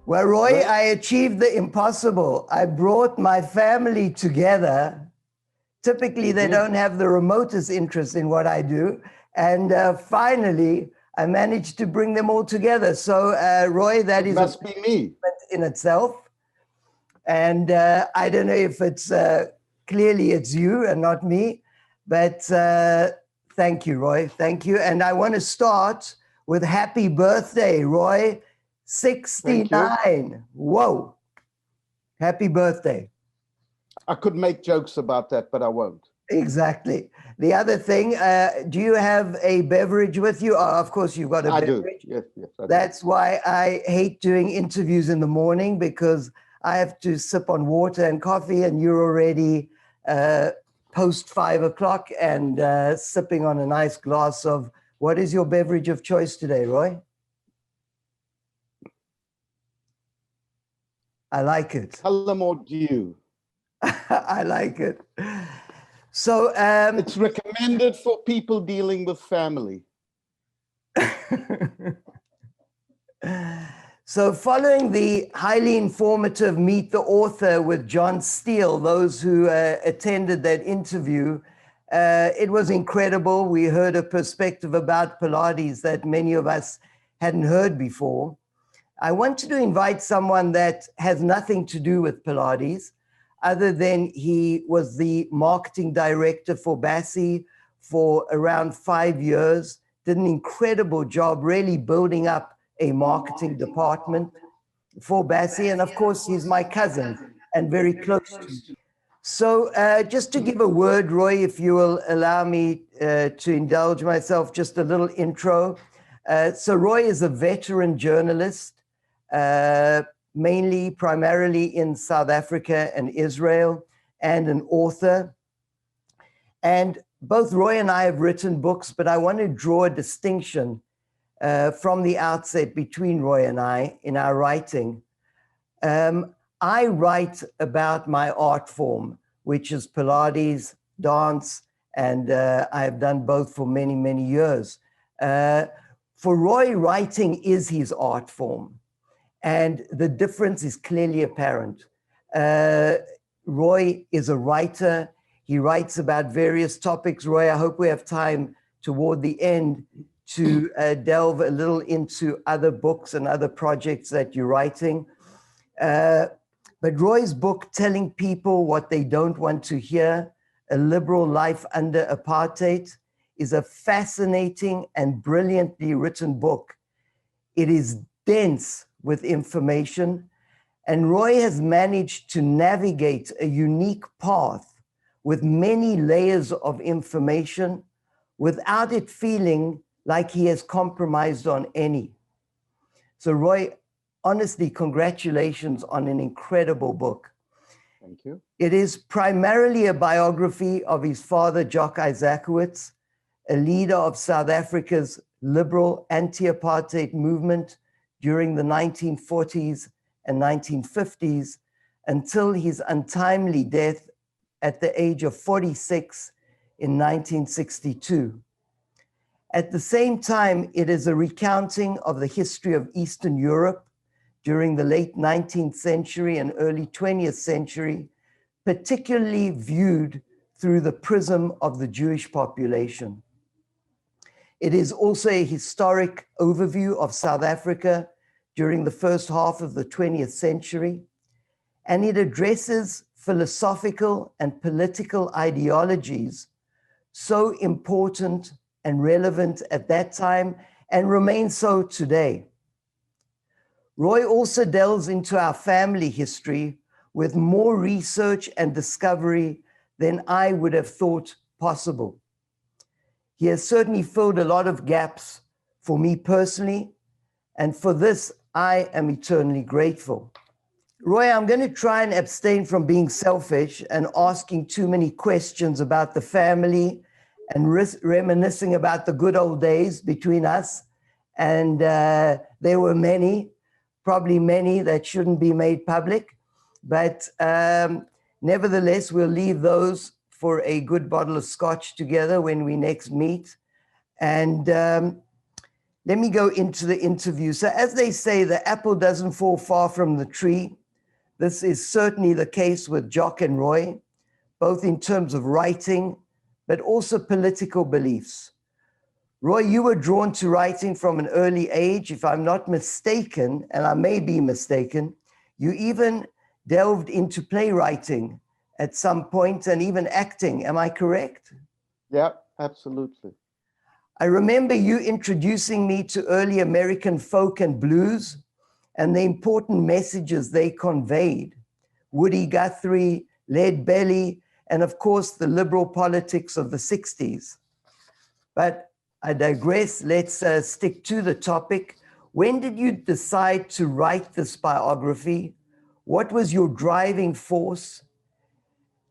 Well, Roy, I achieved the impossible. I brought my family together. Typically, they don't have the remotest interest in what I do. And finally, I managed to bring them all together. So, Roy, that is must be me in itself. And I don't know if it's clearly it's you and not me, but thank you, Roy. Thank you. And I want to start with happy birthday, Roy. 69. Whoa. Happy birthday. I could make jokes about that, but I won't. Exactly. The other thing, do you have a beverage with you? Oh, of course, you've got a beverage. Yes, yes. That's why I hate doing interviews in the morning, because I have to sip on water and coffee, and you're already post 5 o'clock and sipping on a nice glass of, what is your beverage of choice today, Roy? I like it. Tullamore Dew. I like it. So it's recommended for people dealing with family. So following the highly informative Meet the Author with John Steele, those who attended that interview, it was incredible. We heard a perspective about Pilates that many of us hadn't heard before. I wanted to invite someone that has nothing to do with Pilates, other than he was the marketing director for BASI for around 5 years, did an incredible job really building up a marketing department for BASI. And of course, he's my cousin and very close to me. So just to give a word, Roy, if you will allow me to indulge myself, just a little intro. So Roy is a veteran journalist, primarily in South Africa and Israel, and an author. And both Roy and I have written books, but I want to draw a distinction from the outset between Roy and I in our writing. I write about my art form, which is Pilates, dance, and I have done both for many, many years. For Roy, writing is his art form. And the difference is clearly apparent. Roy is a writer. He writes about various topics. Roy, I hope we have time toward the end to delve a little into other books and other projects that you're writing. But Roy's book, Telling People What They Don't Want to Hear, A Liberal Life Under Apartheid, is a fascinating and brilliantly written book. It is dense with information, and Roy has managed to navigate a unique path with many layers of information without it feeling like he has compromised on any. So Roy, honestly, congratulations on an incredible book. Thank you. It is primarily a biography of his father, Jock Isacowitz, a leader of South Africa's liberal anti-apartheid movement during the 1940s and 1950s until his untimely death at the age of 46 in 1962. At the same time, it is a recounting of the history of Eastern Europe during the late 19th century and early 20th century, particularly viewed through the prism of the Jewish population. It is also a historic overview of South Africa during the first half of the 20th century, and it addresses philosophical and political ideologies so important and relevant at that time and remain so today. Roy also delves into our family history with more research and discovery than I would have thought possible. He has certainly filled a lot of gaps for me personally, and for this, I am eternally grateful. Roy, I'm going to try and abstain from being selfish and asking too many questions about the family and reminiscing about the good old days between us. And there were many, probably many that shouldn't be made public. But nevertheless, we'll leave those for a good bottle of scotch together when we next meet. And let me go into the interview. So as they say, the apple doesn't fall far from the tree. This is certainly the case with Jock and Roy, both in terms of writing, but also political beliefs. Roy, you were drawn to writing from an early age. If I'm not mistaken, and I may be mistaken, you even delved into playwriting at some point and even acting. Am I correct? Yeah, absolutely. I remember you introducing me to early American folk and blues and the important messages they conveyed. Woody Guthrie, Lead Belly, and of course the liberal politics of the 60s. But I digress. Let's stick to the topic. When did you decide to write this biography? What was your driving force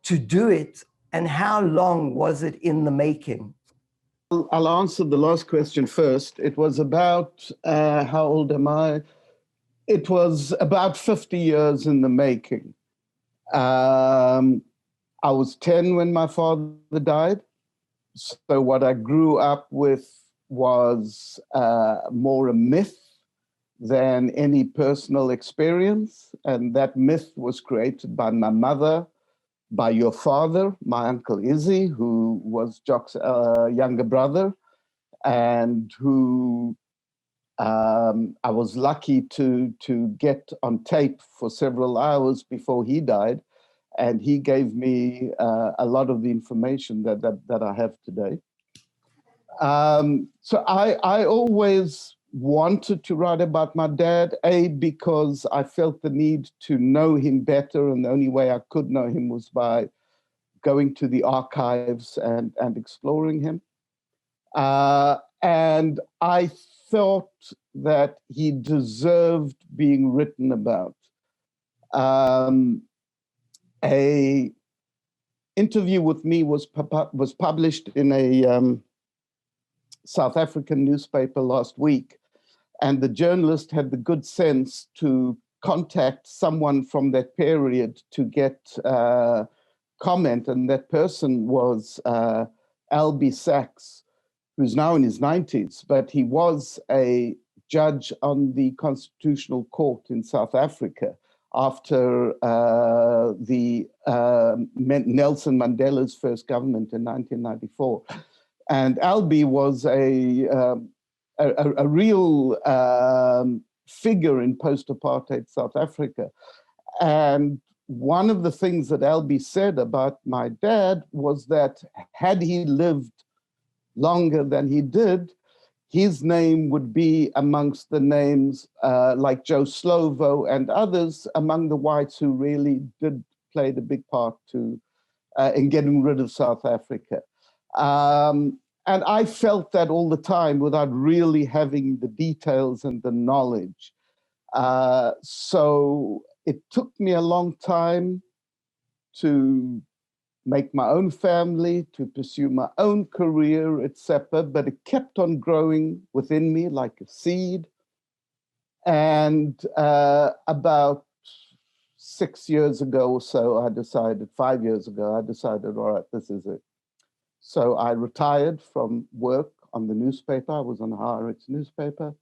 to do it? And how long was it in the making? I'll answer the last question first. It was about, how old am I? It was about 50 years in the making. I was 10 when my father died. So what I grew up with was more a myth than any personal experience. And that myth was created by my mother, by your father, my Uncle Izzy, who was Jock's younger brother, and who I was lucky to get on tape for several hours before he died. And he gave me a lot of the information that I have today. So I always wanted to write about my dad, because I felt the need to know him better, and the only way I could know him was by going to the archives and exploring him. And I thought that he deserved being written about. A interview with me was published in a South African newspaper last week, and the journalist had the good sense to contact someone from that period to get comment, and that person was Albie Sachs, who's now in his 90s, but he was a judge on the Constitutional Court in South Africa after Nelson Mandela's first government in 1994. And Albie was a real figure in post-apartheid South Africa. And one of the things that Albie said about my dad was that had he lived longer than he did, his name would be amongst the names like Joe Slovo and others among the whites who really did play a big part in getting rid of South Africa. And I felt that all the time without really having the details and the knowledge. So it took me a long time to make my own family, to pursue my own career, etc. But it kept on growing within me like a seed. And about 6 years ago or so, 5 years ago, I decided, all right, this is it. So I retired from work on the newspaper. I was on the Haaretz newspaper,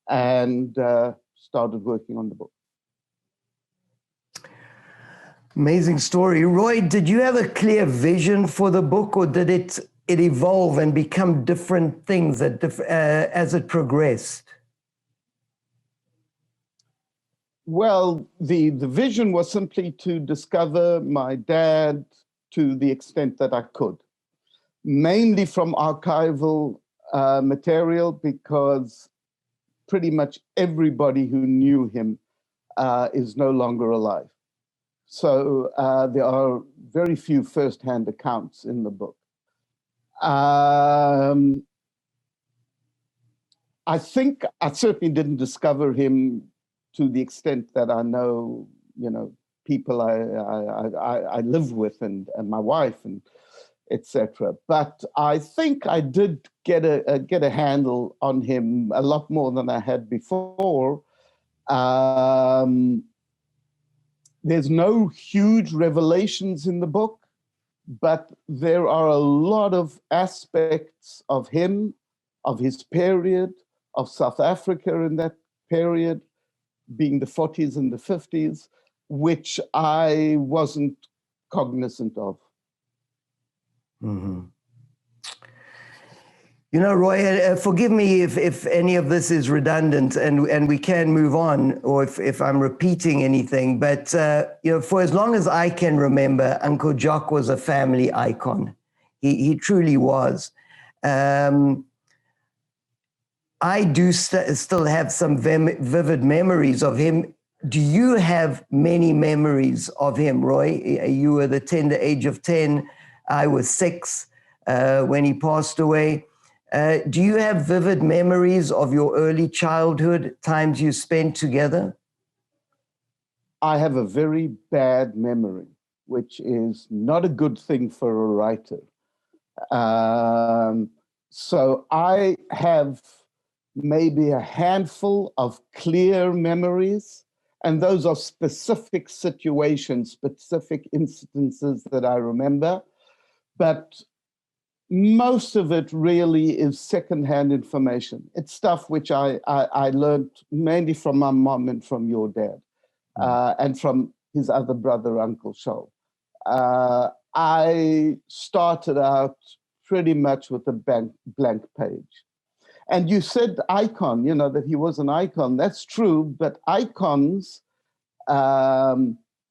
and started working on the book. Amazing story. Roy, did you have a clear vision for the book, or did it evolve and become different things as it progressed? Well, the vision was simply to discover my dad to the extent that I could, mainly from archival material, because pretty much everybody who knew him is no longer alive. So there are very few first-hand accounts in the book. I think I certainly didn't discover him to the extent that I know, people I live with and my wife and etc. But I think I did get a handle on him a lot more than I had before. There's no huge revelations in the book, but there are a lot of aspects of him, of his period, of South Africa in that period, being the 40s and the 50s, which I wasn't cognizant of. Mm-hmm. You know, Roy, forgive me if any of this is redundant and we can move on, or if I'm repeating anything, but, you know, for as long as I can remember, Uncle Jock was a family icon. He truly was. I do still have some vivid memories of him. Do you have many memories of him, Roy? You were the tender age of 10. I was 6 when he passed away. Do you have vivid memories of your early childhood, times you spent together? I have a very bad memory, which is not a good thing for a writer. So I have maybe a handful of clear memories, and those are specific situations, specific instances that I remember. But most of it really is secondhand information. It's stuff which I learned mainly from my mom and from your dad, and from his other brother, Uncle Shoal. I started out pretty much with a blank page. And you said icon, you know, that he was an icon. That's true, but icons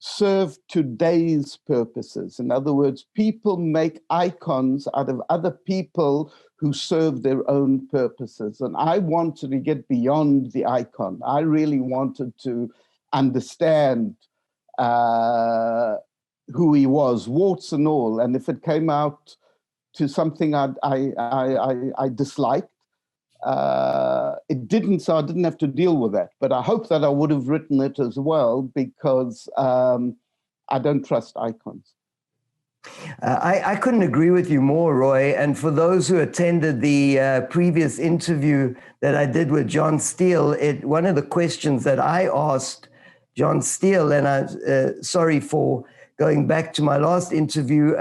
serve today's purposes. In other words, people make icons out of other people who serve their own purposes. And I wanted to get beyond the icon. I really wanted to understand who he was, warts and all. And if it came out to something I disliked, it didn't, so I didn't have to deal with that. But I hope that I would have written it as well, because I don't trust icons. I couldn't agree with you more, Roy. And for those who attended the previous interview that I did with John Steele, one of the questions that I asked John Steele, and sorry for going back to my last interview,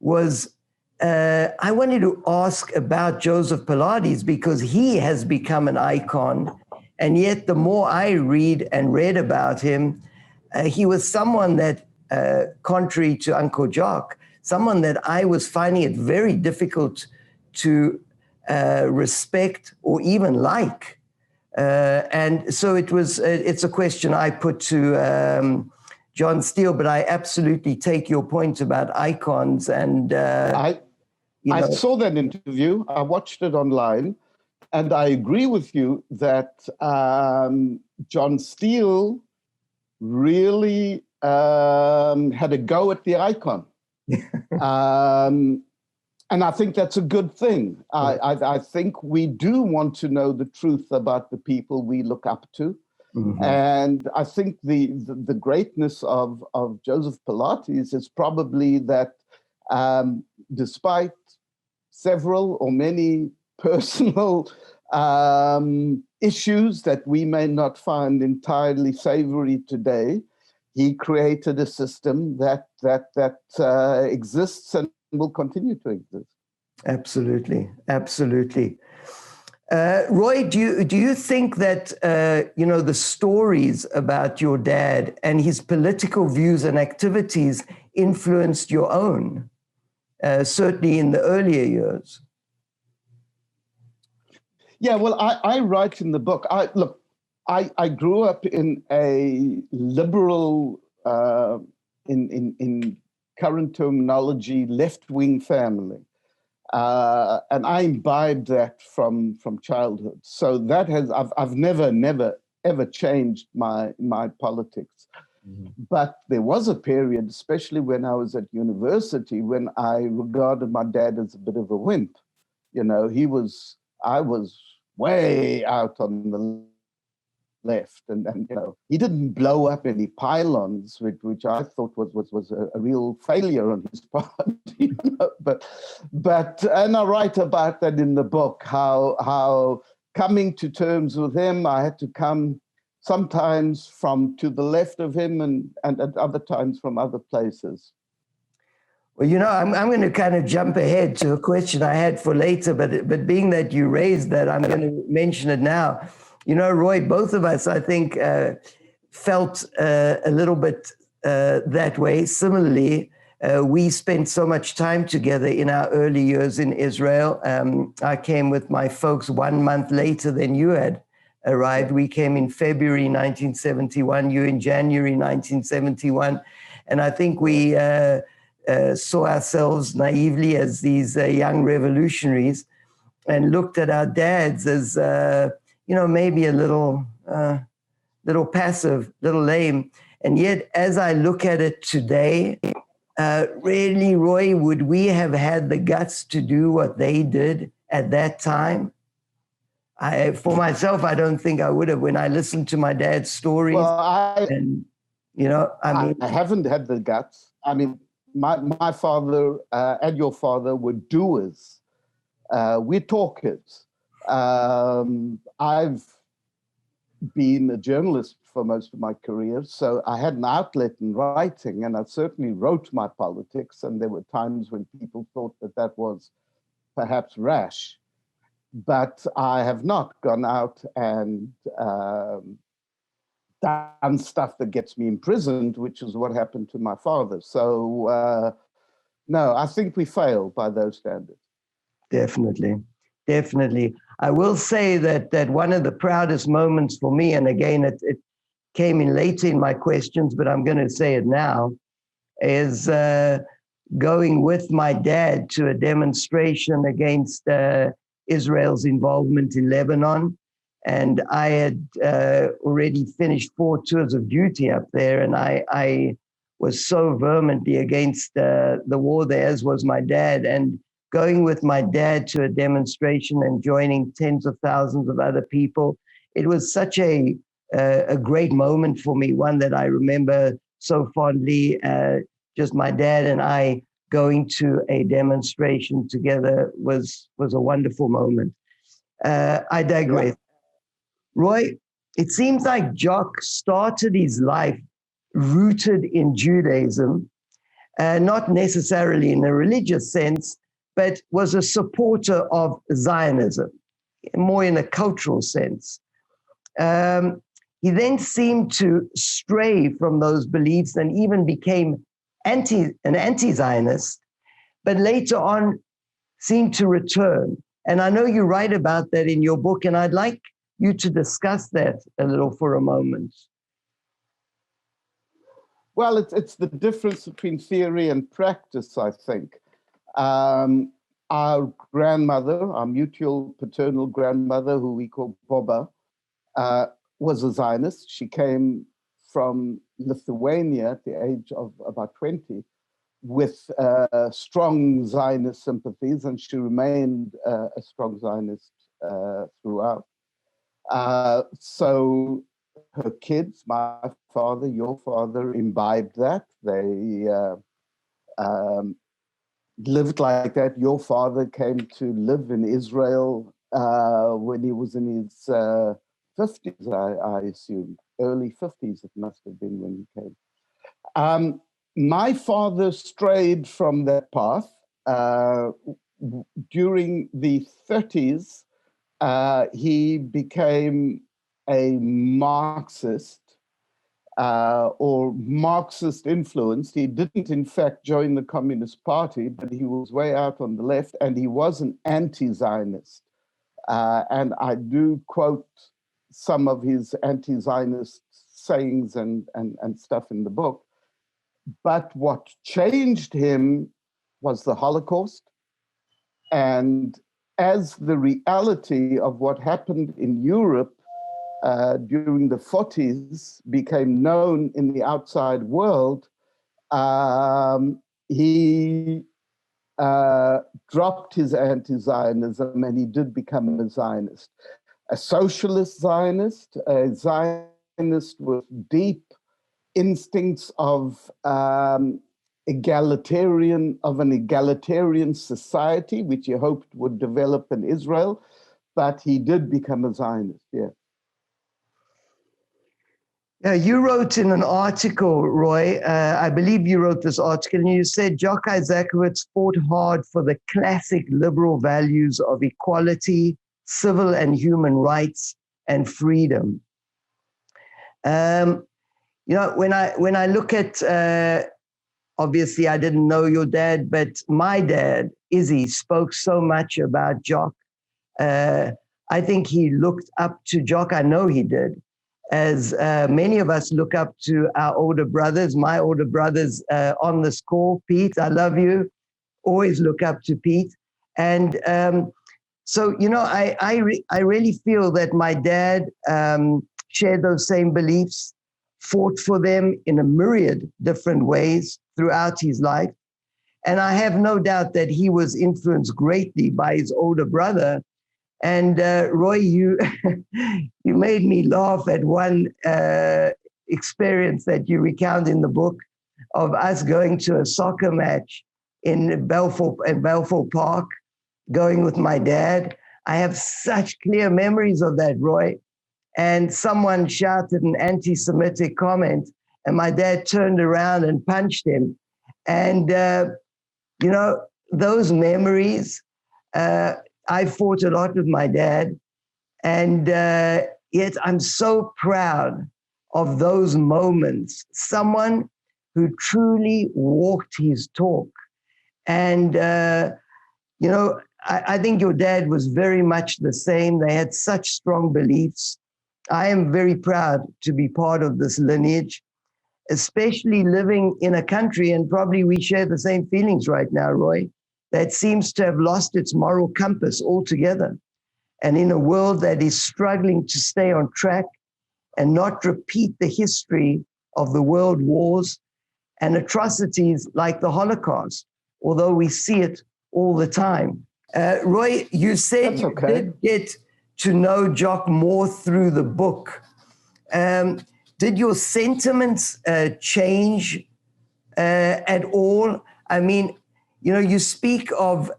was I wanted to ask about Joseph Pilates, because he has become an icon. And yet the more I read about him, he was someone that, contrary to Uncle Jock, someone that I was finding it very difficult to respect or even like. And so it's a question I put to John Steele, but I absolutely take your point about icons. And I saw that interview. I watched it online, and I agree with you that John Steele really had a go at the icon. And I think that's a good thing. I think we do want to know the truth about the people we look up to. Mm-hmm. And I think the greatness of Joseph Pilates is probably that despite several or many personal issues that we may not find entirely savory today, he created a system that exists and will continue to exist. Absolutely, absolutely. Roy, do you think that the stories about your dad and his political views and activities influenced your own? Certainly in the earlier years. Yeah, well, I write in the book. I grew up in a liberal, in current terminology, left-wing family, and I imbibed that from childhood. So that has I've never ever changed my politics. But there was a period, especially when I was at university, when I regarded my dad as a bit of a wimp. You know, I was way out on the left, and you know, he didn't blow up any pylons, which I thought was a real failure on his part. You know? But and I write about that in the book, how coming to terms with him, I had to come sometimes from to the left of him and at other times from other places. Well, I'm going to kind of jump ahead to a question I had for later, but being that you raised that, I'm going to mention it now. Roy, both of us, I think, felt a little bit that way. Similarly, we spent so much time together in our early years in Israel. I came with my folks 1 month later than you had arrived. We came in February 1971, you in January 1971. And I think we saw ourselves naively as these young revolutionaries and looked at our dads as, maybe a little passive, little lame. And yet, as I look at it today, really, Roy, would we have had the guts to do what they did at that time? For myself, I don't think I would have. When I listened to my dad's stories, I haven't had the guts. I mean, my father and your father were doers. We're talkers. I've been a journalist for most of my career, so I had an outlet in writing, and I certainly wrote my politics, and there were times when people thought that was perhaps rash. But I have not gone out and done stuff that gets me imprisoned, which is what happened to my father. So, no, I think we failed by those standards. Definitely. I will say that one of the proudest moments for me, and again, it came in later in my questions, but I'm going to say it now, is going with my dad to a demonstration against Israel's involvement in Lebanon. And I had already finished 4 tours of duty up there, and I was so vehemently against the war there, as was my dad. And going with my dad to a demonstration and joining tens of thousands of other people, it was such a great moment for me, one that I remember so fondly. Just my dad and I going to a demonstration together was a wonderful moment. I digress. Roy, it seems like Jock started his life rooted in Judaism, not necessarily in a religious sense, but was a supporter of Zionism, more in a cultural sense. He then seemed to stray from those beliefs and even became an anti-Zionist, but later on seemed to return. And I know you write about that in your book, and I'd like you to discuss that a little for a moment. Well, it's the difference between theory and practice, I think. Our grandmother, our mutual paternal grandmother, who we call Boba, was a Zionist. She came from Lithuania at the age of about 20 with strong Zionist sympathies, and she remained a strong Zionist throughout. So her kids, my father, your father, imbibed that. They lived like that. Your father came to live in Israel when he was in his 50s, I assume. Early 50s, it must have been when he came. My father strayed from that path. During the 30s, he became a Marxist or Marxist influenced. He didn't, in fact, join the Communist Party, but he was way out on the left, and he was an anti-Zionist. And I do quote some of his anti-Zionist sayings and stuff in the book. But what changed him was the Holocaust. And as the reality of what happened in Europe during the 40s became known in the outside world, he dropped his anti-Zionism, and he did become a Zionist. A socialist Zionist, a Zionist with deep instincts of an egalitarian society, which he hoped would develop in Israel, but he did become a Zionist, yeah. Yeah, you wrote in an article, Roy, I believe you wrote this article, and you said Jock Isacowitz fought hard for the classic liberal values of equality, civil and human rights, and freedom. When I look at, obviously I didn't know your dad, but my dad, Izzy, spoke so much about Jock. I think he looked up to Jock. I know he did, as many of us look up to our older brothers. My older brothers on this call, Pete, I love you. Always look up to Pete. And so, I really feel that my dad shared those same beliefs, fought for them in a myriad different ways throughout his life. And I have no doubt that he was influenced greatly by his older brother. And Roy, you you made me laugh at one experience that you recount in the book of us going to a soccer match in Balfour Park, going with my dad. I have such clear memories of that, Roy. And someone shouted an anti-Semitic comment, and my dad turned around and punched him. And those memories. I fought a lot with my dad, and yet I'm so proud of those moments. Someone who truly walked his talk. And, I think your dad was very much the same. They had such strong beliefs. I am very proud to be part of this lineage, especially living in a country, and probably we share the same feelings right now, Roy, that seems to have lost its moral compass altogether. And in a world that is struggling to stay on track and not repeat the history of the world wars and atrocities like the Holocaust, although we see it all the time. Roy, you said you did get to know Jock more through the book. Did your sentiments change at all? I mean, you speak of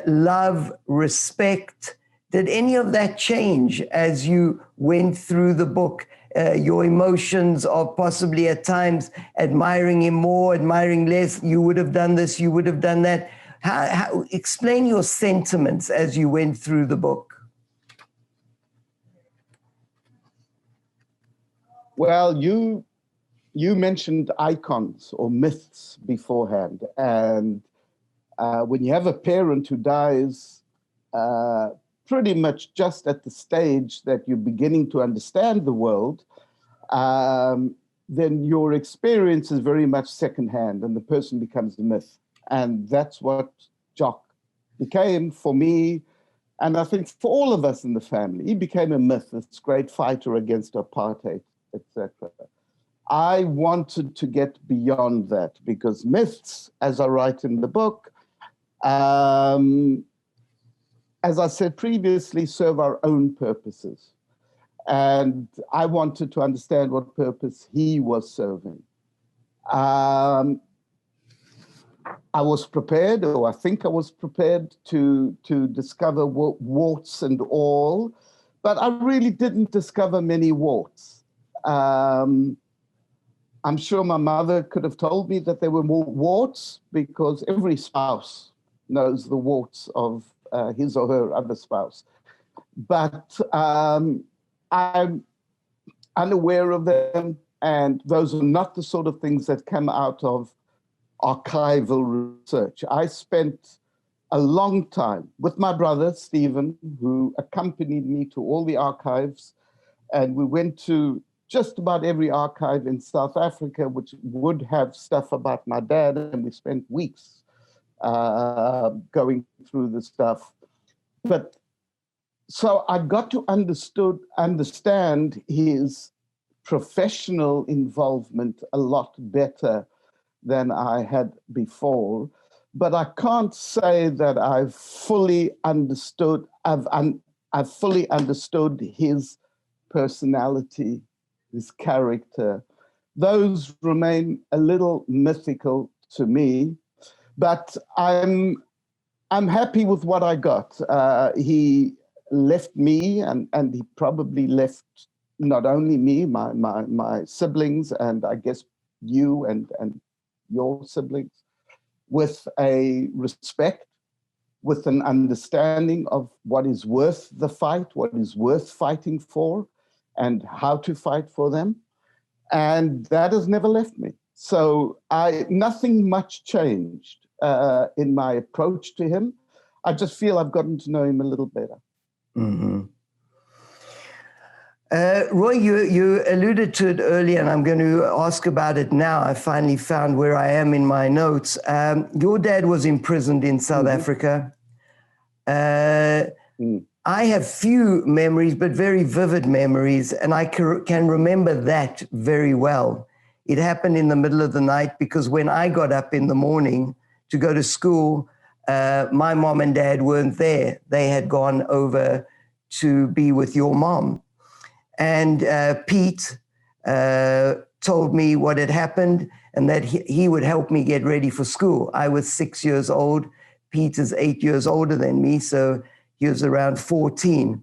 love, respect. Did any of that change as you went through the book? Your emotions of possibly at times admiring him more, admiring less. You would have done this, you would have done that. How explain your sentiments as you went through the book. Well, you mentioned icons or myths beforehand, and when you have a parent who dies pretty much just at the stage that you're beginning to understand the world, then your experience is very much secondhand, and the person becomes a myth. And that's what Jock became for me, and I think for all of us in the family. He became a myth, this great fighter against apartheid, etc. I wanted to get beyond that, because myths, as I write in the book, as I said previously, serve our own purposes. And I wanted to understand what purpose he was serving. I was prepared, or I think I was prepared to discover warts and all, but I really didn't discover many warts. I'm sure my mother could have told me that there were more warts, because every spouse knows the warts of his or her other spouse. But I'm unaware of them, and those are not the sort of things that come out of archival research. I spent a long time with my brother, Stephen, who accompanied me to all the archives, and we went to just about every archive in South Africa, which would have stuff about my dad, and we spent weeks going through the stuff. But so I got to understand his professional involvement a lot better than I had before. But I can't say that I've fully understood his personality, his character. Those remain a little mythical to me, but I'm happy with what I got. He left me, and he probably left not only me, my siblings, and I guess you and your siblings, with a respect, with an understanding of what is worth the fight, what is worth fighting for, and how to fight for them. And that has never left me. So nothing much changed in my approach to him. I just feel I've gotten to know him a little better. Mm-hmm. Roy, you alluded to it earlier, and I'm going to ask about it now. I finally found where I am in my notes. Your dad was imprisoned in South Africa. I have few memories, but very vivid memories, and I can remember that very well. It happened in the middle of the night because when I got up in the morning to go to school, my mom and dad weren't there. They had gone over to be with your mom. And Pete told me what had happened and that he would help me get ready for school. I was 6 years old. Pete is 8 years older than me, so he was around 14.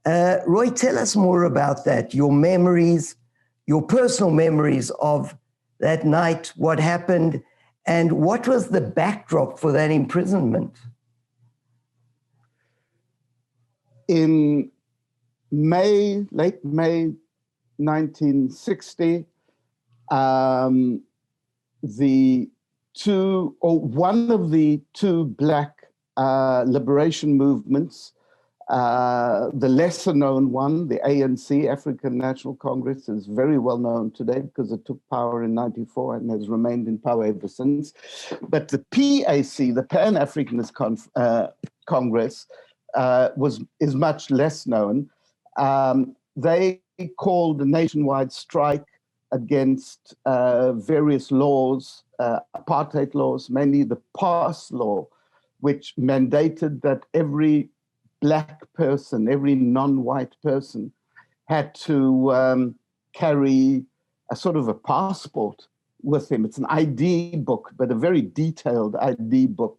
Roy, tell us more about that, your memories, your personal memories of that night, what happened, and what was the backdrop for that imprisonment? In late May 1960, one of the two black liberation movements, the lesser known one, the ANC, African National Congress, is very well known today because it took power in 94 and has remained in power ever since. But the PAC, the Pan-Africanist Congress, is much less known. They called a nationwide strike against various laws, apartheid laws, mainly the pass law, which mandated that every black person, every non-white person had to carry a sort of a passport with him. It's an ID book, but a very detailed ID book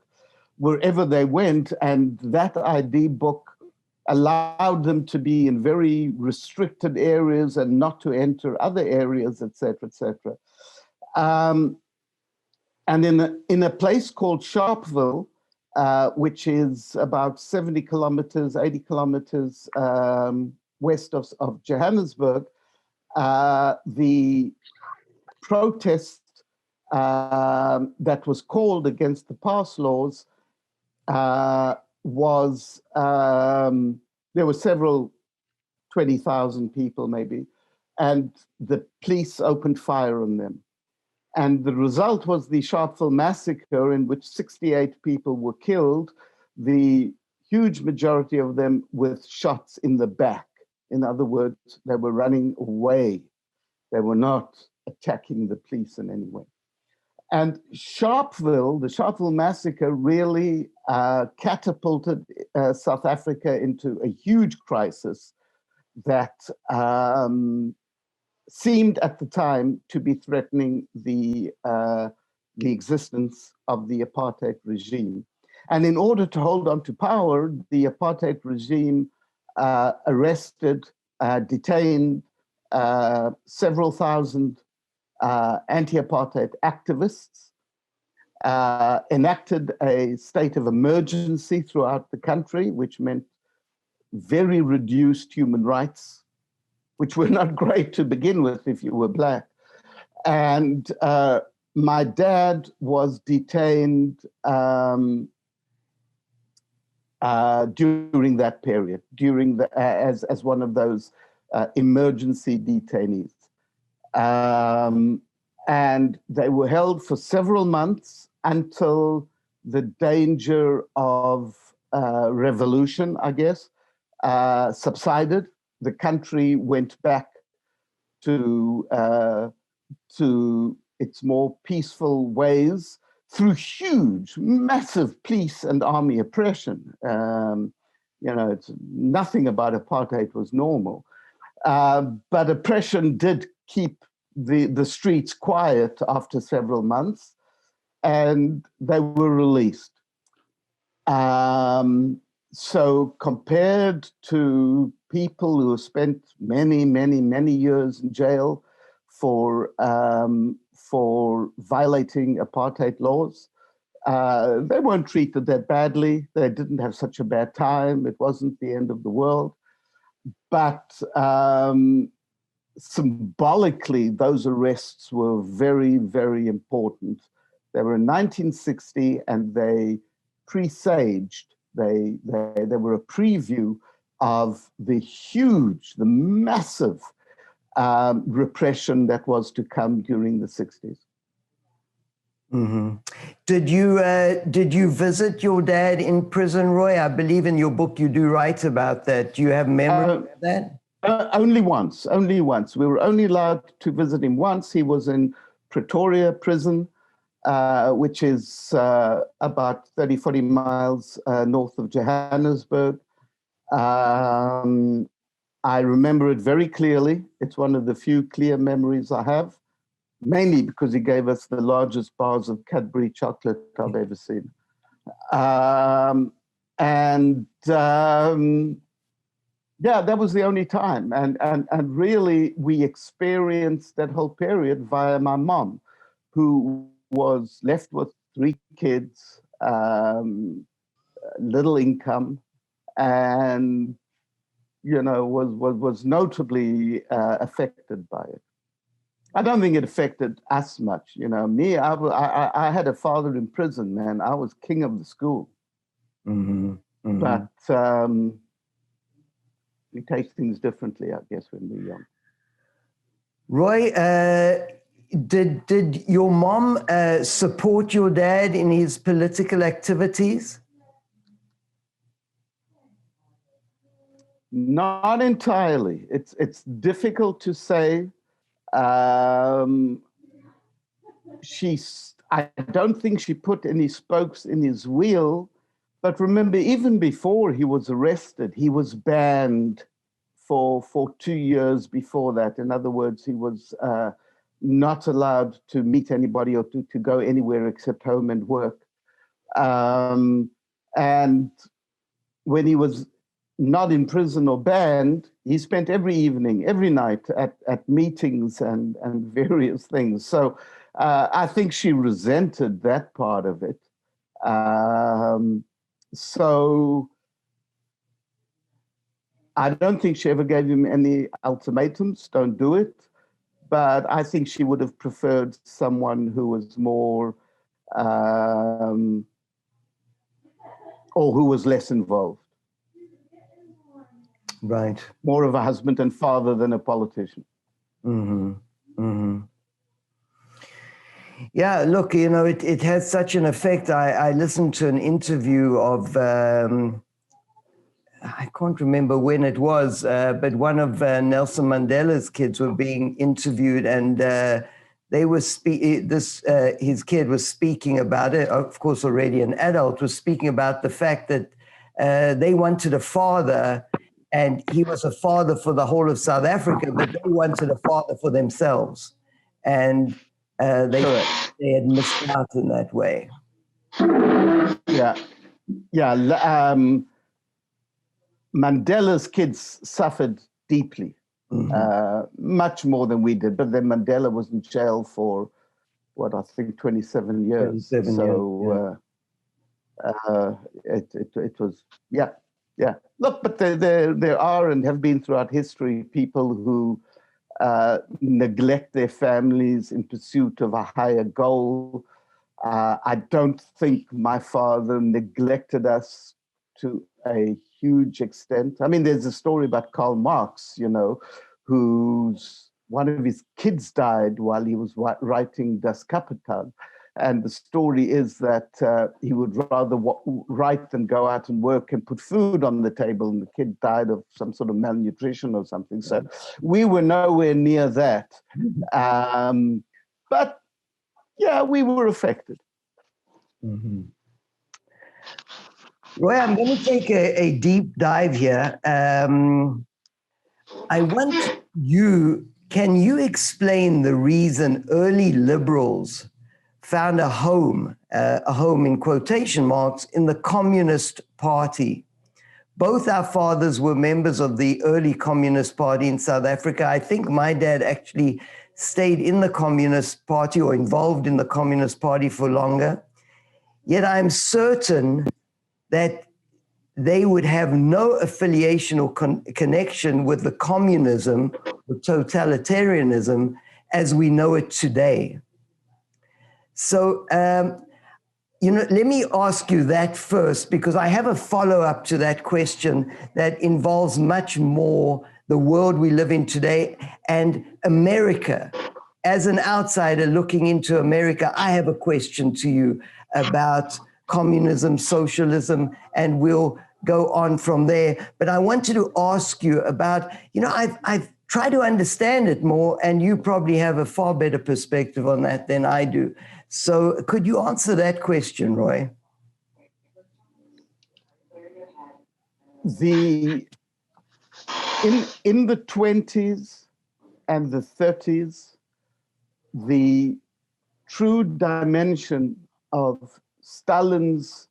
wherever they went. And that ID book allowed them to be in very restricted areas and not to enter other areas, et cetera, et cetera. And in a place called Sharpeville, which is about 70 kilometers, 80 kilometers west of Johannesburg, the protest that was called against the pass laws was, there were several, 20,000 people maybe, and the police opened fire on them. And the result was the Sharpeville massacre, in which 68 people were killed, the huge majority of them with shots in the back. In other words, they were running away. They were not attacking the police in any way. And the Sharpeville massacre really catapulted South Africa into a huge crisis that seemed at the time to be threatening the existence of the apartheid regime. And in order to hold on to power, the apartheid regime arrested, detained several thousand anti-apartheid activists, enacted a state of emergency throughout the country, which meant very reduced human rights, which were not great to begin with if you were black. And my dad was detained during that period, as one of those emergency detainees. And they were held for several months until the danger of revolution, I guess, subsided. The country went back to its more peaceful ways through huge, massive police and army oppression. It's nothing about apartheid was normal, but oppression did keep the streets quiet after several months, and they were released. So compared to people who have spent many, many, many years in jail for violating apartheid laws, they weren't treated that badly. They didn't have such a bad time. It wasn't the end of the world. But symbolically, those arrests were very, very important. They were in 1960, and they presaged, they were a preview of the massive repression that was to come during the 60s. Mm-hmm. Did you visit your dad in prison, Roy? I believe in your book you do write about that. Do you have memory of that? Only once. We were only allowed to visit him once. He was in Pretoria prison, which is about 30, 40 miles north of Johannesburg. I remember it very clearly. It's one of the few clear memories I have, mainly because he gave us the largest bars of Cadbury chocolate I've ever seen. Yeah, that was the only time. And really, we experienced that whole period via my mom, who was left with 3 kids, little income, and, you know, was notably affected by it. I don't think it affected us much. You know, me, I had a father in prison, man. I was king of the school. Mm-hmm. Mm-hmm. But we take things differently, I guess, when we're young. Roy, did your mom support your dad in his political activities? Not entirely. It's difficult to say. I don't think she put any spokes in his wheel. But remember, even before he was arrested, he was banned for 2 years before that. In other words, he was not allowed to meet anybody or to go anywhere except home and work. And when he was not in prison or banned, he spent every evening, every night at meetings and various things. So I think she resented that part of it. So I don't think she ever gave him any ultimatums, don't do it. But I think she would have preferred someone who was more, or who was less involved. Right. More of a husband and father than a politician. Mm-hmm. Mm-hmm. Yeah, look, you know, it has such an effect. I listened to an interview of, I can't remember when it was, but one of Nelson Mandela's kids were being interviewed, and they were his kid was speaking about it. Of course, already an adult, was speaking about the fact that they wanted a father, and he was a father for the whole of South Africa, but they wanted a father for themselves, and they had missed out in that way. Yeah. Mandela's kids suffered deeply, much more than we did. But then Mandela was in jail for, what, I think 27 years. 27 years. It was, yeah. Look, but there are and have been throughout history people who neglect their families in pursuit of a higher goal. I don't think my father neglected us to a huge extent. I mean, there's a story about Karl Marx, you know, one of his kids died while he was writing Das Kapital. And the story is that he would rather write than go out and work and put food on the table, and the kid died of some sort of malnutrition or something. So we were nowhere near that. But yeah, we were affected. Mm-hmm. Roy, I'm going to take a deep dive here. I want can you explain the reason early liberals found a home in quotation marks, in the Communist Party? Both our fathers were members of the early Communist Party in South Africa. I think my dad actually stayed in the Communist Party or involved in the Communist Party for longer. Yet I'm certain that they would have no affiliation or connection with the communism, the totalitarianism, as we know it today. So, let me ask you that first, because I have a follow-up to that question that involves much more the world we live in today and America. As an outsider looking into America, I have a question to you about communism, socialism, and we'll go on from there. But I wanted to ask you about, I've tried to understand it more, and you probably have a far better perspective on that than I do. So could you answer that question, Roy? In the 20s and the 30s, the true dimension of Stalin's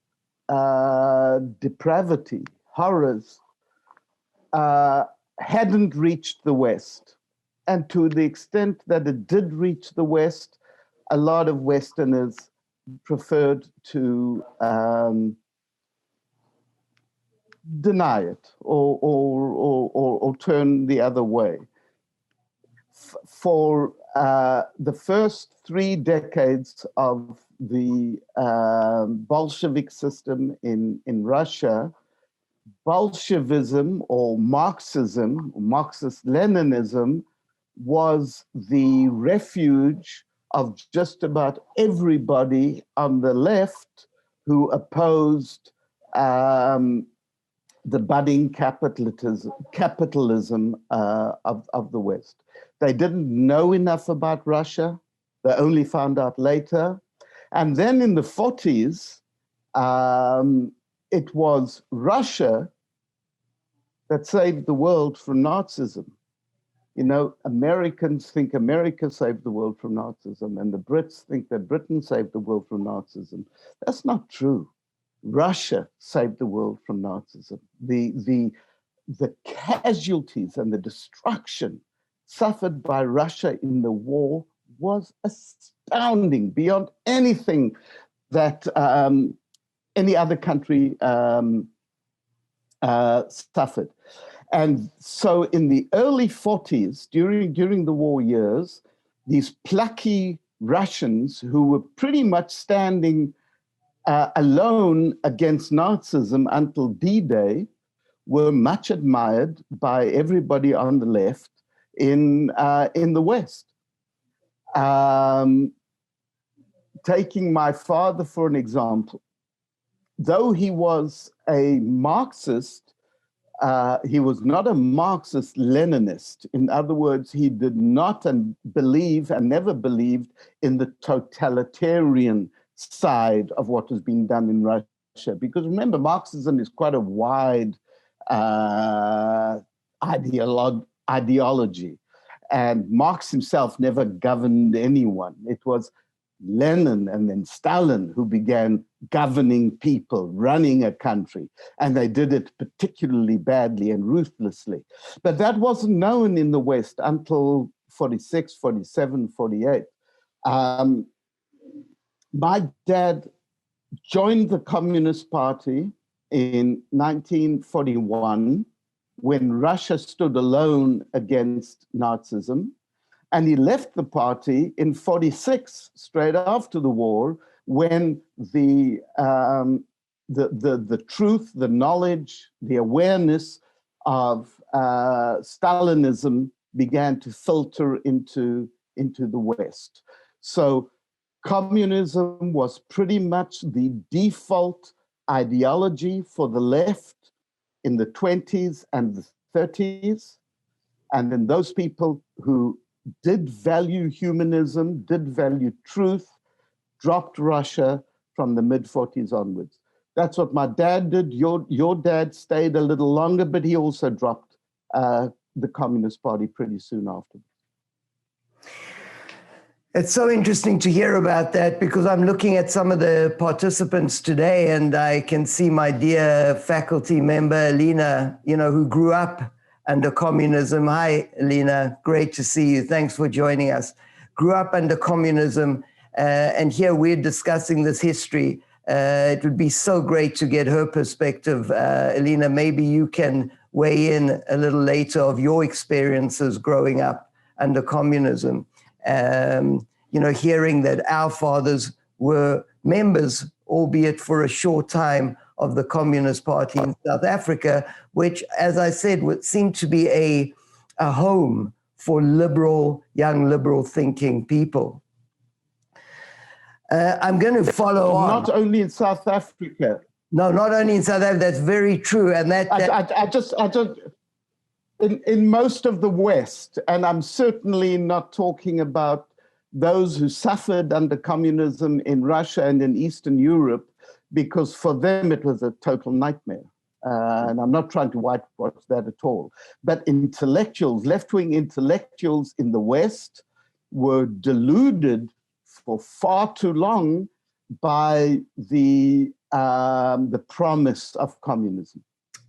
depravity, horrors, hadn't reached the West. And to the extent that it did reach the West, a lot of Westerners preferred to deny it or turn the other way. For the first 3 decades of the Bolshevik system in Russia, Bolshevism or Marxism, Marxist-Leninism, was the refuge of just about everybody on the left who opposed the budding capitalism of the West. They didn't know enough about Russia. They only found out later. And then in the 40s, it was Russia that saved the world from Nazism. Americans think America saved the world from Nazism, and the Brits think that Britain saved the world from Nazism. That's not true. Russia saved the world from Nazism. The casualties and the destruction suffered by Russia in the war was astounding, beyond anything that any other country suffered. And so in the early 40s, during the war years, these plucky Russians who were pretty much standing alone against Nazism until D-Day were much admired by everybody on the left in the West. Taking my father for an example, though he was a Marxist, he was not a Marxist-Leninist. In other words, he did not believe and never believed in the totalitarian side of what was being done in Russia. Because remember, Marxism is quite a wide ideology. And Marx himself never governed anyone. It was Lenin and then Stalin who began governing people, running a country, and they did it particularly badly and ruthlessly. But that wasn't known in the West until 46, 47, 48. My dad joined the Communist Party in 1941 when Russia stood alone against Nazism. And he left the party in 46, straight after the war, when the truth, the knowledge, the awareness of Stalinism began to filter into the West. So communism was pretty much the default ideology for the left in the 20s and the 30s. And then those people who did value humanism, did value truth, dropped Russia from the mid-40s onwards. That's what my dad did. Your dad stayed a little longer, but he also dropped the Communist Party pretty soon after. It's so interesting to hear about that, because I'm looking at some of the participants today and I can see my dear faculty member, Alina, who grew up under communism. Hi, Alina. Great to see you. Thanks for joining us. Grew up under communism, and here we're discussing this history. It would be so great to get her perspective. Alina, maybe you can weigh in a little later of your experiences growing up under communism. Hearing that our fathers were members, albeit for a short time, of the Communist Party in South Africa, which, as I said, would seem to be a home for young liberal thinking people. I'm going to follow on. Not only in South Africa. No, not only in South Africa. That's very true. And I just in most of the West, and I'm certainly not talking about those who suffered under communism in Russia and in Eastern Europe, because for them it was a total nightmare. And I'm not trying to whitewash that at all. But intellectuals, left-wing intellectuals in the West were deluded for far too long by the promise of communism.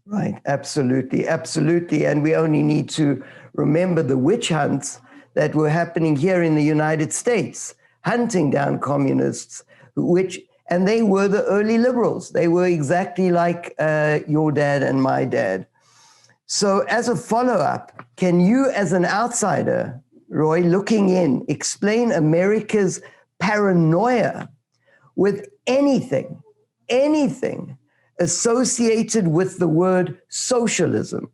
Right, absolutely, absolutely. And we only need to remember the witch hunts that were happening here in the United States, hunting down communists, and they were the early liberals. They were exactly like your dad and my dad. So as a follow-up, can you, as an outsider, Roy, looking in, explain America's paranoia with anything associated with the word socialism,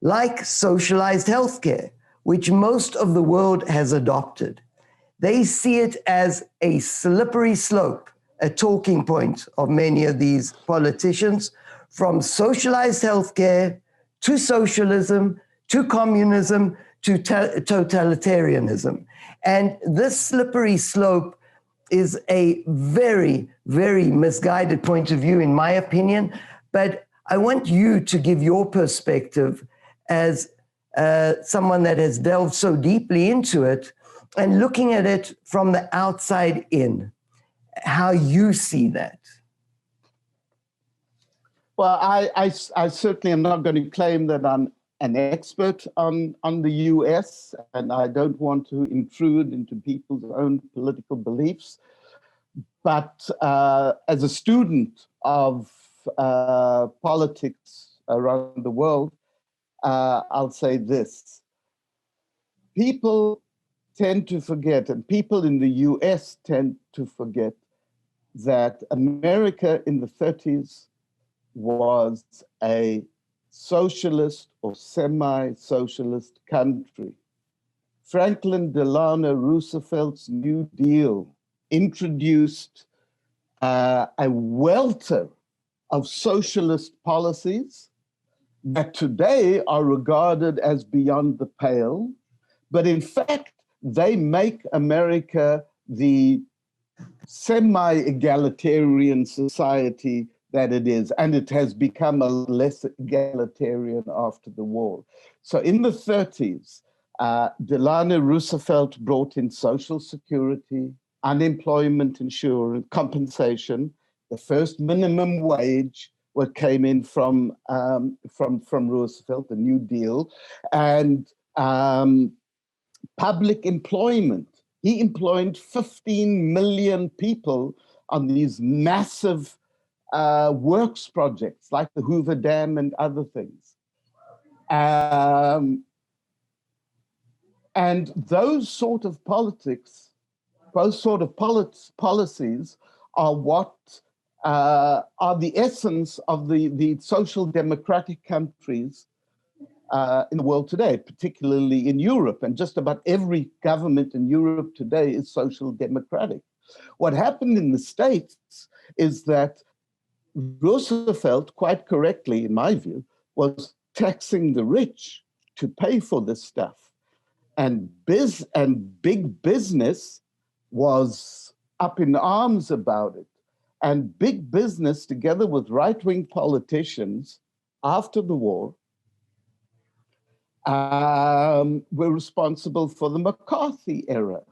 like socialized healthcare, which most of the world has adopted? They see it as a slippery slope, a talking point of many of these politicians, from socialized healthcare to socialism, to communism, to totalitarianism. And this slippery slope is a very, very misguided point of view, in my opinion. But I want you to give your perspective as someone that has delved so deeply into it and looking at it from the outside in, how you see that. Well, I certainly am not going to claim that I'm an expert on the US, and I don't want to intrude into people's own political beliefs. But as a student of politics around the world, I'll say this. People tend to forget, and people in the US tend to forget, that America in the 30s was a socialist or semi-socialist country. Franklin Delano Roosevelt's New Deal introduced a welter of socialist policies that today are regarded as beyond the pale, but in fact, they make America the semi-egalitarian society that it is, and it has become a less egalitarian after the war. So in the 30s, Delano Roosevelt brought in Social Security, unemployment insurance, compensation, the first minimum wage, what came in from Roosevelt, the New Deal, and public employment. He employed 15 million people on these massive works projects like the Hoover Dam and other things. And those sort of politics, those sort of policies are what are the essence of the social democratic countries in the world today, particularly in Europe. And just about every government in Europe today is social democratic. What happened in the States is that Roosevelt, quite correctly, in my view, was taxing the rich to pay for this stuff. And big business was up in arms about it. And big business, together with right-wing politicians after the war, were responsible for the McCarthy era.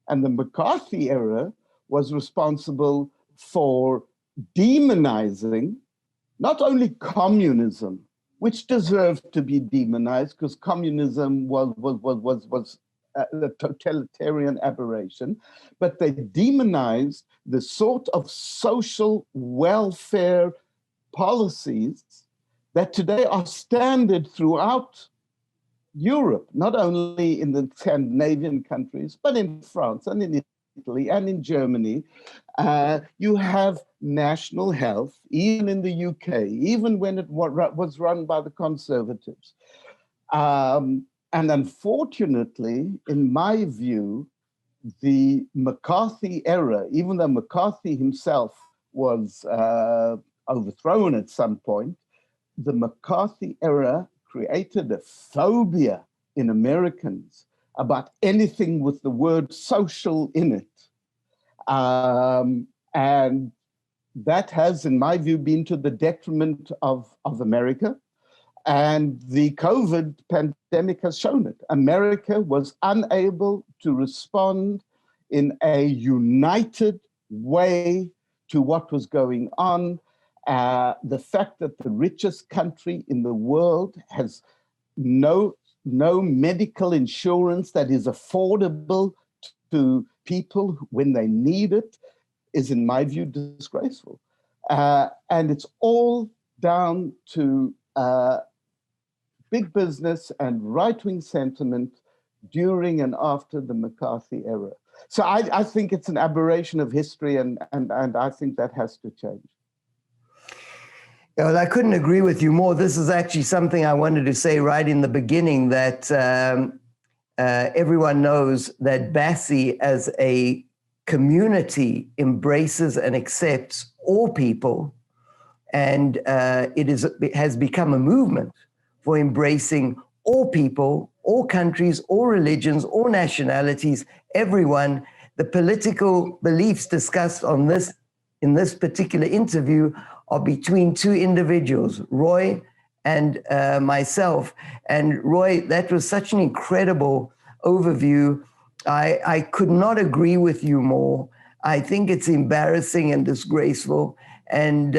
And the McCarthy era was responsible for demonizing not only communism, which deserved to be demonized because communism was a totalitarian aberration, but they demonized the sort of social welfare policies that today are standard throughout Europe, not only in the Scandinavian countries, but in France and in Italy and in Germany. You have national health, even in the UK, even when it was run by the Conservatives. And unfortunately, in my view, the McCarthy era, even though McCarthy himself was overthrown at some point, the McCarthy era created a phobia in Americans about anything with the word social in it. And that has, in my view, been to the detriment of America. And the COVID pandemic has shown it. America was unable to respond in a united way to what was going on. The fact that the richest country in the world has no medical insurance that is affordable to people when they need it is, in my view, disgraceful. And it's all down to big business and right-wing sentiment during and after the McCarthy era. So I think it's an aberration of history, and I think that has to change. Yeah, well, I couldn't agree with you more. This is actually something I wanted to say right in the beginning, that everyone knows that BASI as a community embraces and accepts all people, and it has become a movement for embracing all people, all countries, all religions, all nationalities, everyone. The political beliefs discussed in this particular interview are between two individuals, Roy and myself. And Roy, that was such an incredible overview. I could not agree with you more. I think it's embarrassing and disgraceful, and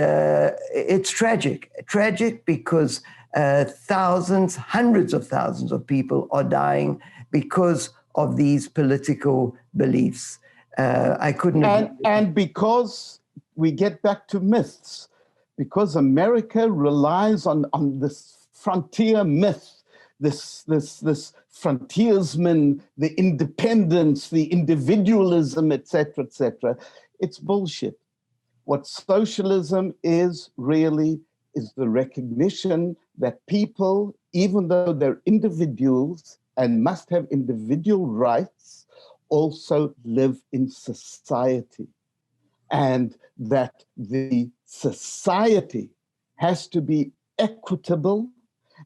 it's tragic because thousands, hundreds of thousands of people are dying because of these political beliefs. I couldn't agree. And because we get back to myths, because America relies on this frontier myth, this frontiersman, the independence, the individualism, etc., etc. It's bullshit. What socialism is really is the recognition that people, even though they're individuals and must have individual rights, also live in society. And that the society has to be equitable,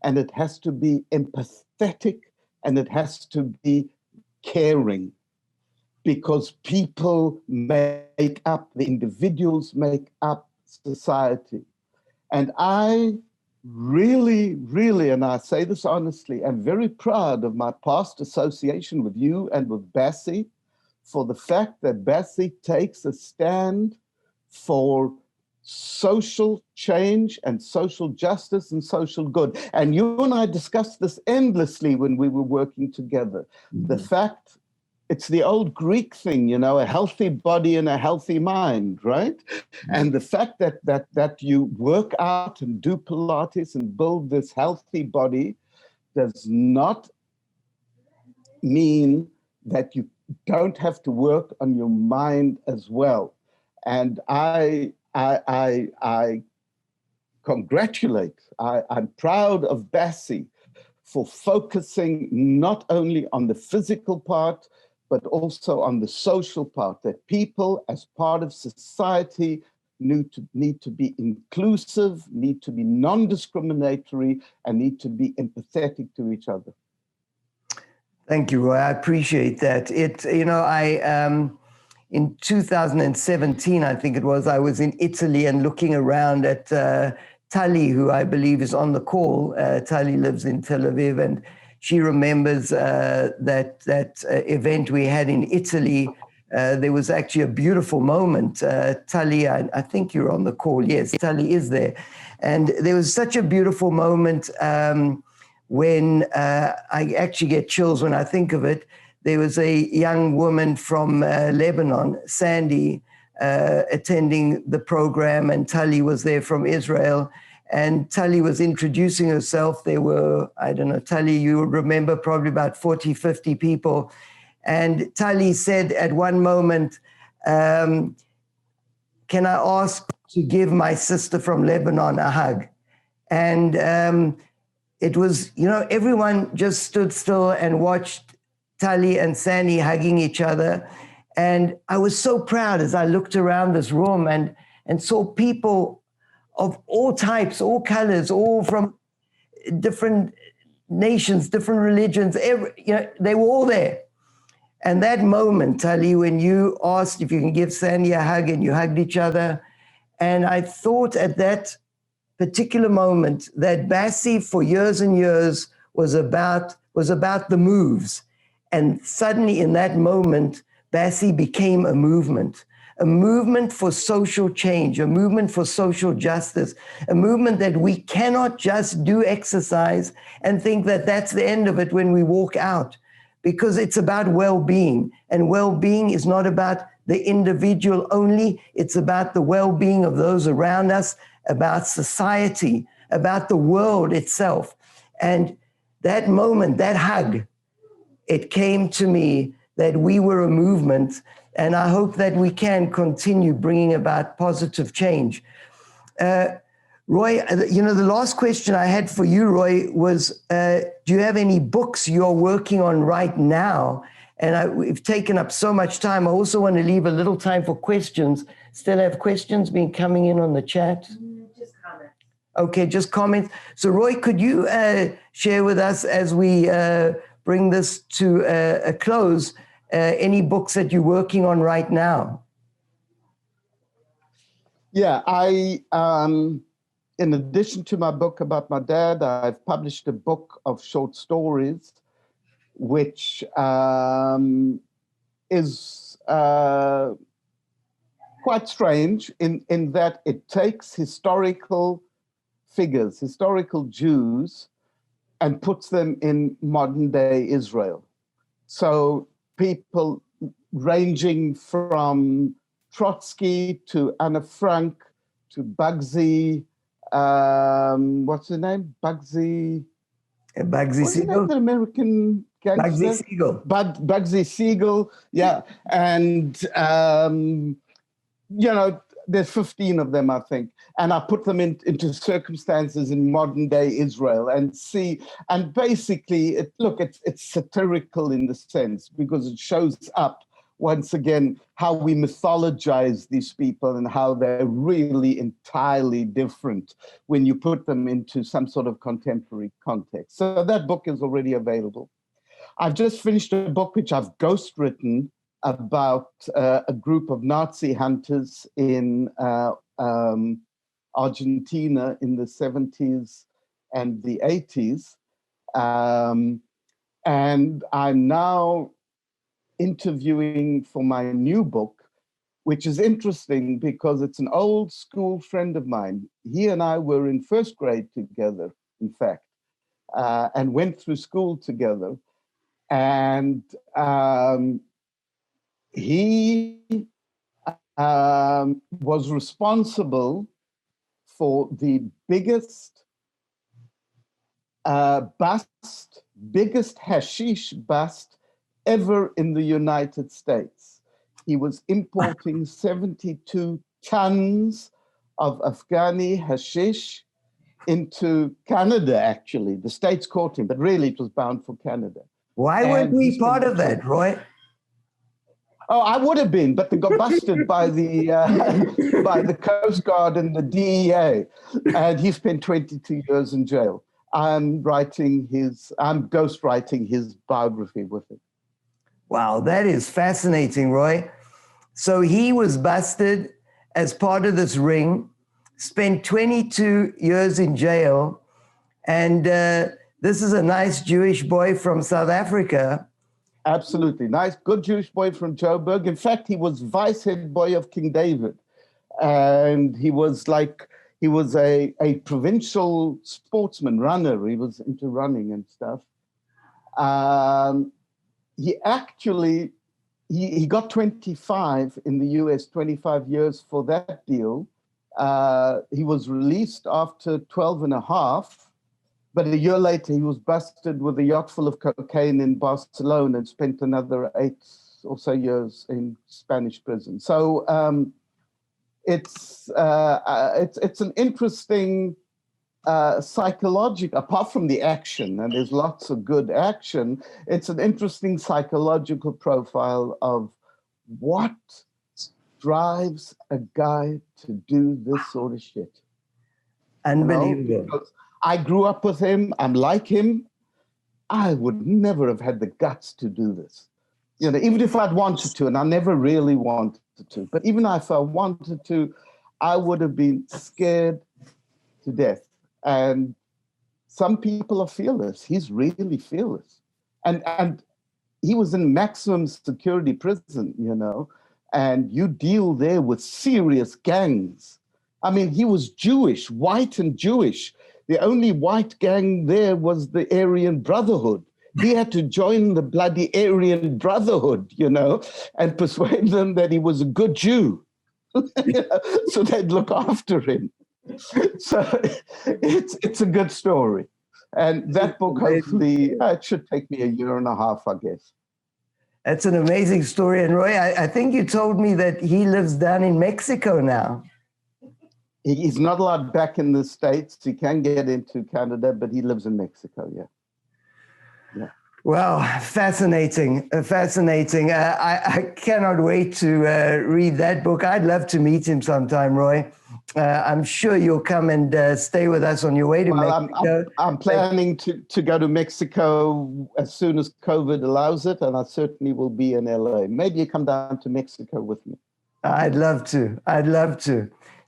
and it has to be empathetic, and it has to be caring, because people make up, the individuals make up society. And I really, really, and I say this honestly, am very proud of my past association with you and with BASI, for the fact that BASI takes a stand for social change and social justice and social good. And you and I discussed this endlessly when we were working together. Mm-hmm. The fact, it's the old Greek thing, you know, a healthy body and a healthy mind, right? Mm-hmm. And the fact that you work out and do Pilates and build this healthy body does not mean that you don't have to work on your mind as well. And I congratulate, I'm proud of BASI for focusing not only on the physical part, but also on the social part, that people as part of society need to be inclusive, need to be non-discriminatory, and need to be empathetic to each other. Thank you, Roy. I appreciate that. In 2017, I think it was, I was in Italy and looking around at Tali, who I believe is on the call. Tali lives in Tel Aviv, and she remembers that event we had in Italy. There was actually a beautiful moment. Tully, I think you're on the call. Yes, Tully is there. And there was such a beautiful moment when I actually get chills when I think of it. There was a young woman from Lebanon, Sandy, attending the program, and Tully was there from Israel. And Tully was introducing herself. There were, I don't know, Tully, you remember, probably about 40, 50 people. And Tully said at one moment, can I ask to give my sister from Lebanon a hug? And it was, everyone just stood still and watched Tully and Sandy hugging each other. And I was so proud as I looked around this room and saw people of all types, all colors, all from different nations, different religions. They were all there. And that moment, Tully, when you asked if you can give Sandy a hug and you hugged each other, and I thought at that particular moment that BASI for years and years was about the moves. And suddenly in that moment, BASI became a movement for social change, a movement for social justice, a movement that we cannot just do exercise and think that that's the end of it when we walk out, because it's about well-being. And well-being is not about the individual only, it's about the well-being of those around us, about society, about the world itself. And that moment, that hug, it came to me that we were a movement, and I hope that we can continue bringing about positive change. Roy, the last question I had for you, Roy, was do you have any books you're working on right now? And we've taken up so much time. I also want to leave a little time for questions. Still have questions been coming in on the chat? Just comments. Okay, just comments. So Roy, could you share with us as we bring this to a close, any books that you're working on right now? Yeah, in addition to my book about my dad, I've published a book of short stories, which is quite strange in that it takes historical figures, historical Jews, and puts them in modern day Israel. So people ranging from Trotsky to Anna Frank to Bugsy, what's his name? Bugsy Siegel? The American gangster? Bugsy Siegel. Bugsy Siegel, yeah. And, there's 15 of them, I think. And I put them into circumstances in modern day Israel and basically, it's satirical in the sense because it shows up once again how we mythologize these people and how they're really entirely different when you put them into some sort of contemporary context. So that book is already available. I've just finished a book which I've ghostwritten about a group of Nazi hunters in Argentina in the 70s and the 80s. And I'm now interviewing for my new book, which is interesting because it's an old school friend of mine. He and I were in first grade together, in fact, and went through school together. And he was responsible for the biggest biggest hashish bust ever in the United States. He was importing 72 tons of Afghani hashish into Canada, actually. The States caught him, but really it was bound for Canada. Why weren't we part of that, Roy? Oh, I would have been, but they got busted by the by the Coast Guard and the DEA, and he spent 22 years in jail. I'm ghostwriting his biography with it. Wow, that is fascinating, Roy. So he was busted as part of this ring, spent 22 years in jail, and This is a nice Jewish boy from South Africa. Absolutely. Nice, good Jewish boy from Joburg. In fact, he was vice head boy of King David. And he was a provincial sportsman, runner. He was into running and stuff. He got 25 in the US, 25 years for that deal. He was released after 12 and a half. But a year later, he was busted with a yacht full of cocaine in Barcelona and spent another 8 or so years in Spanish prison. So it's an interesting psychological, apart from the action, and there's lots of good action, it's an interesting psychological profile of what drives a guy to do this sort of shit. Unbelievable. You know? Because I grew up with him. I'm like him. I would never have had the guts to do this. You know, even if I'd wanted to, and I never really wanted to, but even if I wanted to, I would have been scared to death. And some people are fearless. He's really fearless. And he was in maximum security prison, you know, and you deal there with serious gangs. I mean, he was Jewish, white and Jewish. The only white gang there was the Aryan Brotherhood. He had to join the bloody Aryan Brotherhood, you know, and persuade them that he was a good Jew, so they'd look after him. So it's a good story. And that book, hopefully, it should take me a year and a half, I guess. That's an amazing story. And Roy, I think you told me that he lives down in Mexico now. He's not allowed back in the States. He can get into Canada, but he lives in Mexico, yeah. Well, fascinating. I cannot wait to read that book. I'd love to meet him sometime, Roy. I'm sure you'll come and stay with us on your way to Mexico. I'm planning to go to Mexico as soon as COVID allows it, and I certainly will be in LA. Maybe you come down to Mexico with me. I'd love to.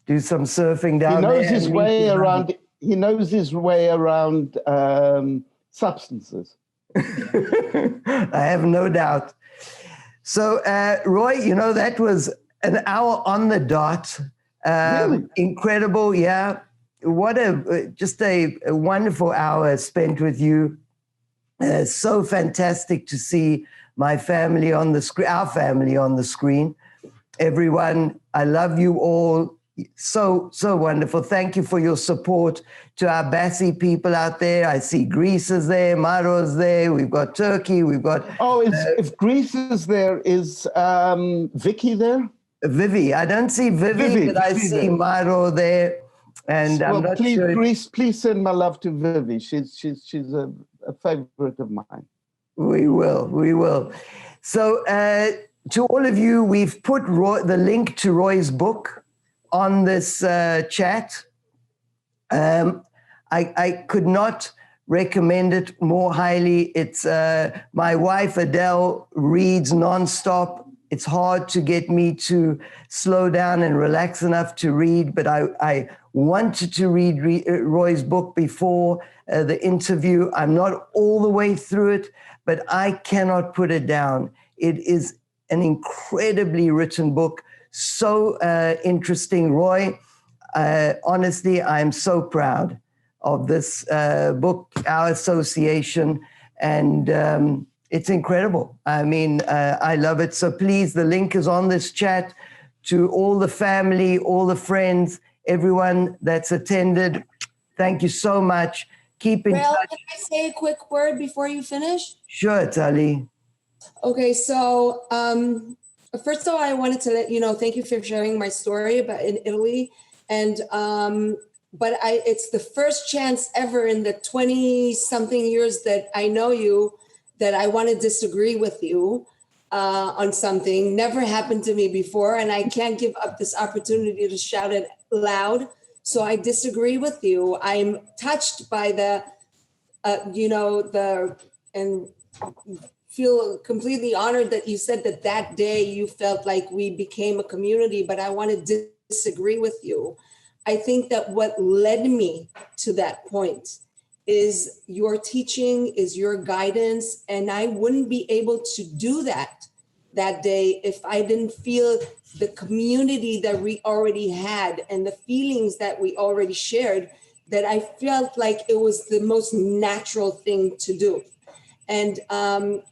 Do some surfing down there. He knows his way around substances. I have no doubt. So, Roy, you know, that was an hour on the dot. Really? Incredible, yeah. What just a wonderful hour spent with you. So fantastic to see my family on the screen, our family on the screen. Everyone, I love you all. So wonderful. Thank you for your support to our BASI people out there. I see Greece is there, Maro's there, we've got Turkey, we've got... if Greece is there, is Vicky there? Vivi. I don't see Vivi, but I see Maro there. And I'm not sure... Greece, please send my love to Vivi. She's a favorite of mine. We will. So to all of you, we've put the link to Roy's book on this chat. I could not recommend it more highly. It's my wife Adele reads nonstop. It's hard to get me to slow down and relax enough to read, but I wanted to read Roy's book before the interview. I'm not all the way through it, but I cannot put it down. It is an incredibly written book. So interesting, Roy. Honestly, I'm so proud of this book, our association, and it's incredible. I mean, I love it. So please, the link is on this chat to all the family, all the friends, everyone that's attended. Thank you so much. Keep in touch. Can I say a quick word before you finish? Sure, Tali. Okay, so first of all, I wanted to let you know, thank you for sharing my story about in Italy. And, but it's the first chance ever in the 20-something years that I know you that I want to disagree with you on something. Never happened to me before, and I can't give up this opportunity to shout it loud. So I disagree with you. I'm touched by and feel completely honored that you said that day you felt like we became a community, but I want to disagree with you. I think that what led me to that point is your teaching, is your guidance. And I wouldn't be able to do that day if I didn't feel the community that we already had and the feelings that we already shared, that I felt like it was the most natural thing to do. And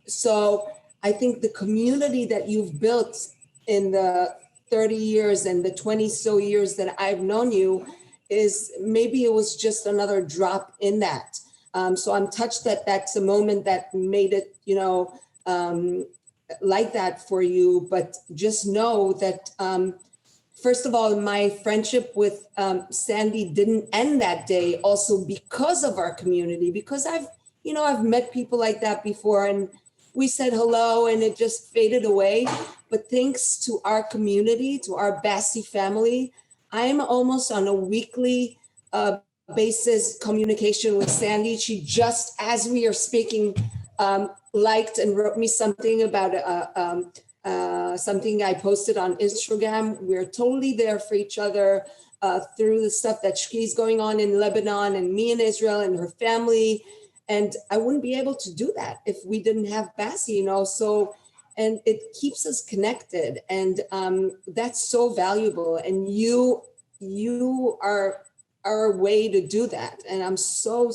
so I think the community that you've built in the 30 years and the 20 so years that I've known you is, maybe it was just another drop in that. So I'm touched that that's a moment that made it, like that for you. But just know that, first of all, my friendship with Sandy didn't end that day also because of our community, because I've met people like that before, and we said hello and it just faded away. But thanks to our community, to our BASI family, I'm almost on a weekly basis communication with Sandy. She just, as we are speaking, liked and wrote me something about something I posted on Instagram. We're totally there for each other through the stuff that she's going on in Lebanon, and me in Israel and her family. And I wouldn't be able to do that if we didn't have BASI, So, and it keeps us connected, and that's so valuable. And you are a way to do that. And I'm so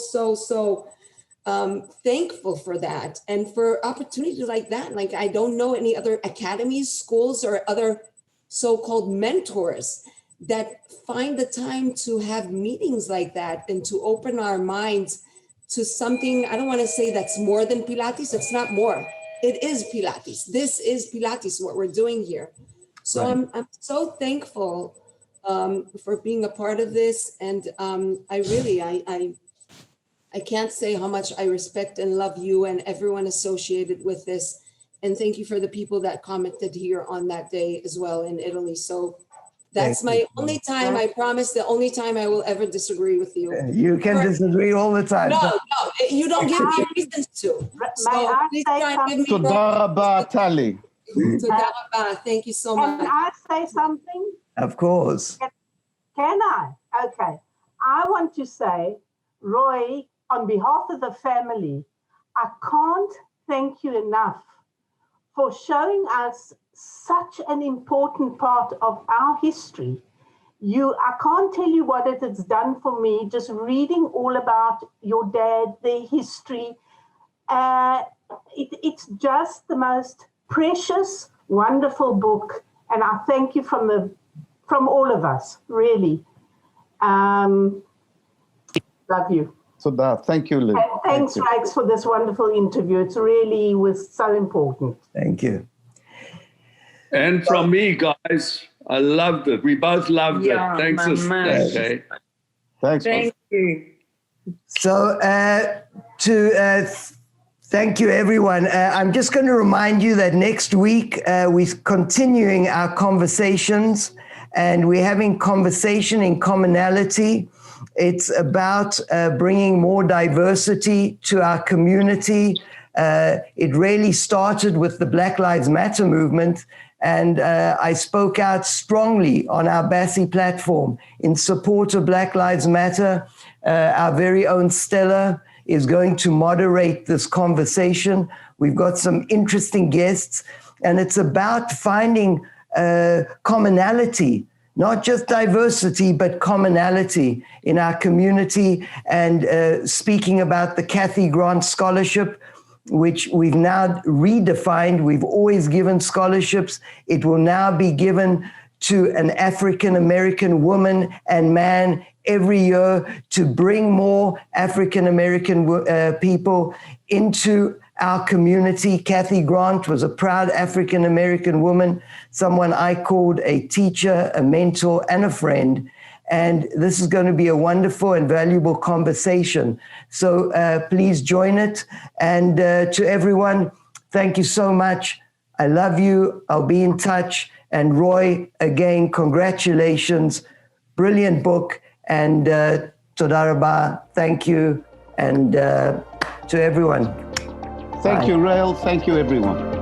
thankful for that, and for opportunities like that. Like, I don't know any other academies, schools, or other so-called mentors that find the time to have meetings like that and to open our minds to something. I don't want to say that's more than Pilates. It's not more. It is Pilates. This is Pilates, what we're doing here. So right. I'm so thankful for being a part of this. And I can't say how much I respect and love you and everyone associated with this. And thank you for the people that commented here on that day as well in Italy. So that's my only time, I promise, the only time I will ever disagree with you. You can disagree all the time. No, you don't give me reasons to. So please try and give me Toda rabba, Tali. Toda rabba. Thank you so much. Can I say something? Of course. Can I? Okay. I want to say, Roy, on behalf of the family, I can't thank you enough for showing us such an important part of our history. I can't tell you what it has done for me, just reading all about your dad, their history. It's just the most precious, wonderful book. And I thank you from all of us, really. Love you. So thank you, Liz. And thanks, Rax, for this wonderful interview. It really was so important. Thank you. And from me, guys, I loved it. We both loved it. Thanks, okay. Thank you. So thank you, everyone. I'm just going to remind you that next week we're continuing our conversations, and we're having conversation in commonality. It's about bringing more diversity to our community. It really started with the Black Lives Matter movement, and I spoke out strongly on our BASI platform in support of Black Lives Matter. Our very own Stella is going to moderate this conversation. We've got some interesting guests, and it's about finding commonality, not just diversity, but commonality in our community, and speaking about the Kathy Grant Scholarship, which we've now redefined. We've always given scholarships. It will now be given to an African-American woman and man every year to bring more African-American people into our community. Kathy Grant was a proud African-American woman, someone I called a teacher, a mentor, and a friend. And this is going to be a wonderful and valuable conversation. So please join it. And to everyone, thank you so much. I love you. I'll be in touch. And Roy, again, congratulations. Brilliant book. And toda rabba. Thank you. And to everyone. Thank you, Rael. Thank you, everyone.